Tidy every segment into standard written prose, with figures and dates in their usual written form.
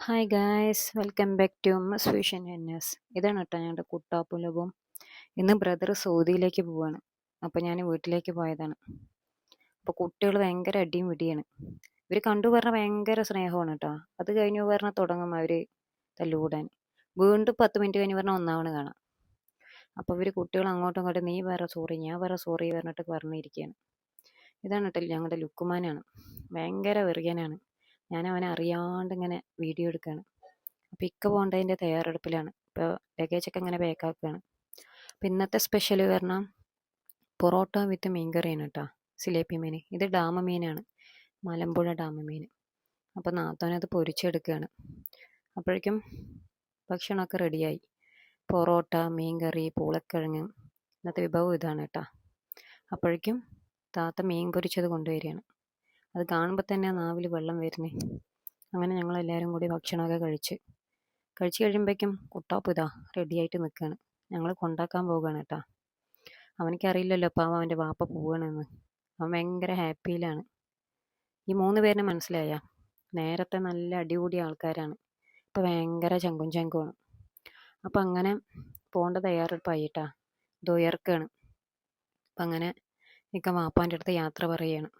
Hi guys, welcome back to mus vision NS. ഇതാണ് കേട്ടോ ഞങ്ങളുടെ കുട്ടാപ്പുലവും. ഇന്ന് ബ്രദർ സൗദിയിലേക്ക് പോവാണ്. അപ്പോൾ ഞാൻ വീട്ടിലേക്ക് പോയതാണ്. അപ്പോൾ കുട്ടികൾ ഭയങ്കര അടിയും പിടിയാണ്. ഇവർ കണ്ടു പറഞ്ഞാൽ ഭയങ്കര സ്നേഹമാണ് കേട്ടോ. അത് കഴിഞ്ഞു പറഞ്ഞാൽ തുടങ്ങും അവർ തല്ലുകൂടാൻ. വീണ്ടും 10 മിനിറ്റ് കഴിഞ്ഞ് പറഞ്ഞാൽ ഒന്നാവണ് കാണാം. അപ്പോൾ ഇവർ കുട്ടികൾ അങ്ങോട്ടും ഇങ്ങോട്ടും നീ പറ സോറി ഞാൻ പറ സോറി പറഞ്ഞിട്ട് പറഞ്ഞിരിക്കുകയാണ്. ഇതാണ് കേട്ടോ ഞങ്ങളുടെ ലുക്കുമാനാണ്. ഭയങ്കര വെറിയനാണ്. ഞാൻ അവനെ അറിയാണ്ട് ഇങ്ങനെ വീഡിയോ എടുക്കുകയാണ്. അപ്പോൾ ഇക്ക പോകേണ്ടതിൻ്റെ തയ്യാറെടുപ്പിലാണ്. ഇപ്പോൾ ലഗേജൊക്കെ ഇങ്ങനെ പാക്കാക്കുകയാണ്. അപ്പോൾ ഇന്നത്തെ സ്പെഷ്യൽ പറഞ്ഞാൽ പൊറോട്ട വിത്ത് മീൻ കറിയാണ് കേട്ടോ. സിലേപ്പി മീൻ. ഇത് ഡാമ മീനാണ്, മലമ്പുഴ ഡാമ മീൻ. അപ്പോൾ നാത്തോനത് പൊരിച്ചെടുക്കുകയാണ്. അപ്പോഴേക്കും ഭക്ഷണമൊക്കെ റെഡിയായി. പൊറോട്ട, മീൻ കറി, പൂളക്കിഴങ്ങ്. ഇന്നത്തെ വിഭവം ഇതാണ് കേട്ടോ. അപ്പോഴേക്കും താത്ത മീൻ പൊരിച്ചത് കൊണ്ടുവരികയാണ്. അത് കാണുമ്പോൾ തന്നെ നാവിൽ വെള്ളം വരുന്നേ. അങ്ങനെ ഞങ്ങളെല്ലാവരും കൂടി ഭക്ഷണമൊക്കെ കഴിച്ച് കഴിയുമ്പോഴേക്കും കുട്ടാപ്പ് ഇതാ റെഡിയായിട്ട് നിൽക്കുകയാണ്. ഞങ്ങൾ കൊണ്ടാക്കാൻ പോവുകയാണ് കേട്ടോ. അവനിക്കറിയില്ലല്ലോ അപ്പോൾ അവൻ്റെ വാപ്പ പോവുകയാണെന്ന്. അവൻ ഭയങ്കര ഹാപ്പിയിലാണ്. ഈ 3 പേരിനെ മനസ്സിലായ നേരത്തെ നല്ല അടികൂടിയ ആൾക്കാരാണ്. ഇപ്പോൾ ഭയങ്കര ചങ്കും ചങ്കുമാണ്. അപ്പം അങ്ങനെ പോകേണ്ട തയ്യാറെടുപ്പായിട്ടാ. ഇത് ഉയർക്കുകയാണ്. അപ്പം അങ്ങനെ ഇക്ക വാപ്പാൻ്റെ അടുത്ത് യാത്ര പറയുകയാണ്.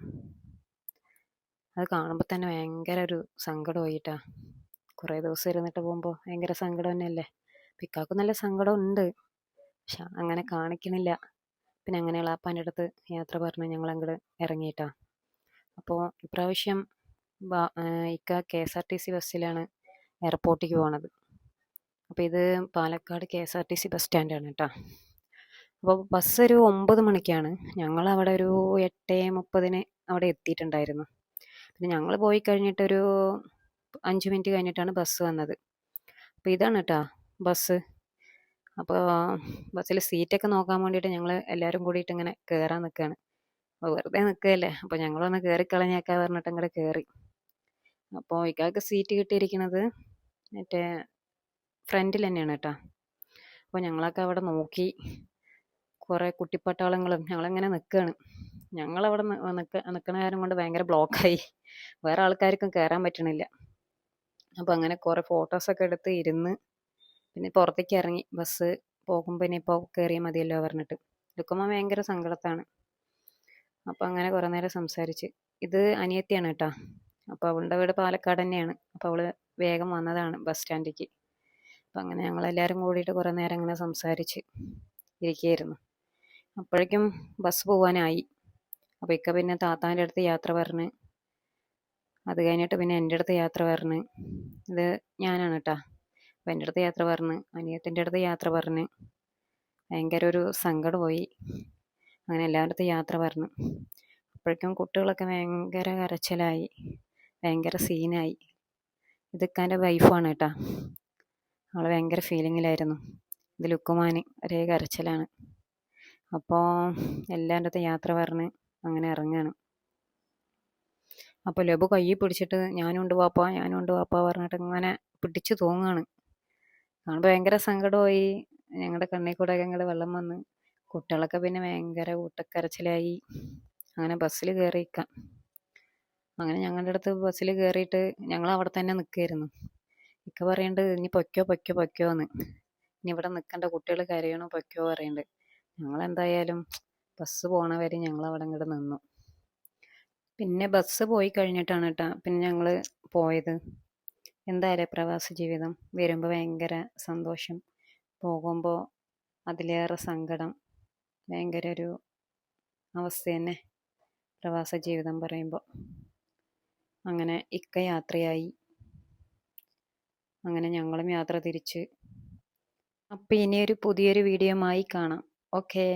അത് കാണുമ്പോൾ തന്നെ ഭയങ്കര ഒരു സങ്കടമായിട്ടാ. കുറേ ദിവസം ഇരുന്നിട്ട് പോകുമ്പോൾ ഭയങ്കര സങ്കടം തന്നെയല്ലേ. പിക്കാക്കും നല്ല സങ്കടം ഉണ്ട്, പക്ഷെ അങ്ങനെ കാണിക്കണില്ല. പിന്നെ അങ്ങനെ ഇളാപ്പാൻ്റെ അടുത്ത് യാത്ര പറഞ്ഞ് ഞങ്ങൾ അങ്ങോട്ട് ഇറങ്ങിയിട്ടാ. അപ്പോൾ ഇപ്രാവശ്യം ഇക്ക KSRTC ബസ്സിലാണ് എയർപോർട്ടിലേക്ക് പോണത്. അപ്പോൾ ഇത് പാലക്കാട് KSRTC ബസ് സ്റ്റാൻഡാണ് കേട്ടോ. അപ്പോൾ ബസ് ഒരു 9 മണിക്കാണ്. ഞങ്ങളവിടെ ഒരു 8:30 അവിടെ എത്തിയിട്ടുണ്ടായിരുന്നു. പിന്നെ ഞങ്ങൾ പോയി കഴിഞ്ഞിട്ടൊരു 5 മിനിറ്റ് കഴിഞ്ഞിട്ടാണ് ബസ് വന്നത്. അപ്പോൾ ഇതാണ് കേട്ടോ ബസ്. അപ്പോൾ ബസ്സിൽ സീറ്റൊക്കെ നോക്കാൻ വേണ്ടിയിട്ട് ഞങ്ങൾ എല്ലാവരും കൂടിയിട്ട് ഇങ്ങനെ കയറാൻ നിൽക്കുകയാണ്. അപ്പോൾ വെറുതെ നിൽക്കുകയല്ലേ, അപ്പോൾ ഞങ്ങളൊന്ന് കയറിക്കളഞ്ഞേക്കാൻ പറഞ്ഞിട്ട് അങ്ങോട്ട് കയറി. അപ്പോൾ ഇക്കാൾക്ക് സീറ്റ് കിട്ടിയിരിക്കുന്നത് മറ്റേ ഫ്രണ്ടിൽ തന്നെയാണ് കേട്ടോ. അപ്പോൾ ഞങ്ങളൊക്കെ അവിടെ നോക്കി. കുറേ കുട്ടിപ്പട്ടാളങ്ങളും ഞങ്ങളിങ്ങനെ നിൽക്കുകയാണ്. ഞങ്ങളവിടെ നിൽക്കണ കാര്യം കൊണ്ട് ഭയങ്കര ബ്ലോക്കായി. വേറെ ആൾക്കാർക്കും കയറാൻ പറ്റണില്ല. അപ്പോൾ അങ്ങനെ കുറേ ഫോട്ടോസൊക്കെ എടുത്ത് ഇരുന്ന് പിന്നെ പുറത്തേക്ക് ഇറങ്ങി. ബസ് പോകുമ്പോൾ ഇനിയിപ്പോൾ കയറിയാൽ മതിയല്ലോ പറഞ്ഞിട്ട്. എടുക്കുമ്പോൾ ഭയങ്കര സങ്കടത്താണ്. അപ്പോൾ അങ്ങനെ കുറേ നേരം സംസാരിച്ച്. ഇത് അനിയത്തിയാണ് കേട്ടോ. അപ്പോൾ അവളുടെ വീട് പാലക്കാട് തന്നെയാണ്. അപ്പോൾ അവൾ വേഗം വന്നതാണ് ബസ് സ്റ്റാൻഡിലേക്ക്. അപ്പോൾ അങ്ങനെ ഞങ്ങളെല്ലാവരും കൂടിയിട്ട് കുറേ നേരം അങ്ങനെ സംസാരിച്ച് ഇരിക്കുകയായിരുന്നു. അപ്പോഴേക്കും ബസ് പോകാനായി. അപ്പോൾ ഇക്ക പിന്നെ താത്താൻ്റെ അടുത്ത് യാത്ര പറഞ്ഞ്, അത് കഴിഞ്ഞിട്ട് പിന്നെ എൻ്റെ അടുത്ത് യാത്ര പറഞ്ഞ്. ഇത് ഞാനാണ് കേട്ടോ. അപ്പോൾ എൻ്റെ അടുത്ത് യാത്ര പറഞ്ഞ്, അനിയത്തിൻ്റെ അടുത്ത് യാത്ര പറഞ്ഞ് ഭയങ്കര ഒരു സങ്കടമായി. അങ്ങനെ എല്ലാവരുടെ അടുത്ത് യാത്ര പറഞ്ഞു. അപ്പോഴേക്കും കുട്ടികളൊക്കെ ഭയങ്കര കരച്ചിലായി, ഭയങ്കര സീനായി. ഇതൊക്കെ വൈഫാണ് കേട്ടോ. അവൾ ഭയങ്കര ഫീലിങ്ങിലായിരുന്നു. ഇത് ലുക്കുമാൻ ഒരേ കരച്ചിലാണ്. അപ്പോൾ എല്ലാവരുടെ അടുത്ത് യാത്ര പറഞ്ഞ് അങ്ങനെ ഇറങ്ങുകയാണ്. അപ്പോൾ ലബു കൈ പിടിച്ചിട്ട് ഞാനുണ്ട് വാപ്പ പറഞ്ഞിട്ട് ഇങ്ങനെ പിടിച്ച് തൂങ്ങുകയാണ്. കാണുമ്പോൾ ഭയങ്കര സങ്കടമായി. ഞങ്ങളുടെ കണ്ണിൽ കൂടെ ഞങ്ങൾ വെള്ളം വന്ന്. കുട്ടികളൊക്കെ പിന്നെ ഭയങ്കര കൂട്ടക്കരച്ചിലായി. അങ്ങനെ ബസ്സിൽ കയറിയിരിക്കാം. അങ്ങനെ ഞങ്ങളുടെ അടുത്ത് ബസ്സിൽ കയറിയിട്ട് ഞങ്ങൾ അവിടെ തന്നെ നിൽക്കുകയായിരുന്നു. ഇക്ക പറയുന്നുണ്ട് ഇനി പൊയ്ക്കോ എന്ന്. ഇനി ഇവിടെ നിൽക്കേണ്ട, കുട്ടികൾ കരയണോ പൊയ്ക്കോ പറയുന്നുണ്ട്. ഞങ്ങളെന്തായാലും ബസ് പോണ വരെ ഞങ്ങൾ അവിടെ ഇങ്ങോട്ട് നിന്നു. പിന്നെ ബസ് പോയി കഴിഞ്ഞിട്ടാണ് കേട്ടോ പിന്നെ ഞങ്ങൾ പോയത്. എന്തായാലും പ്രവാസ ജീവിതം വരുമ്പോൾ ഭയങ്കര സന്തോഷം, പോകുമ്പോൾ അതിലേറെ സങ്കടം. ഭയങ്കര ഒരു അവസ്ഥ തന്നെ പ്രവാസ ജീവിതം പറയുമ്പോൾ. അങ്ങനെ ഇക്ക യാത്രയായി. അങ്ങനെ ഞങ്ങളും യാത്ര തിരിച്ച്. അപ്പോൾ ഇനിയൊരു പുതിയൊരു വീഡിയോയുമായി കാണാം. ഓക്കേ.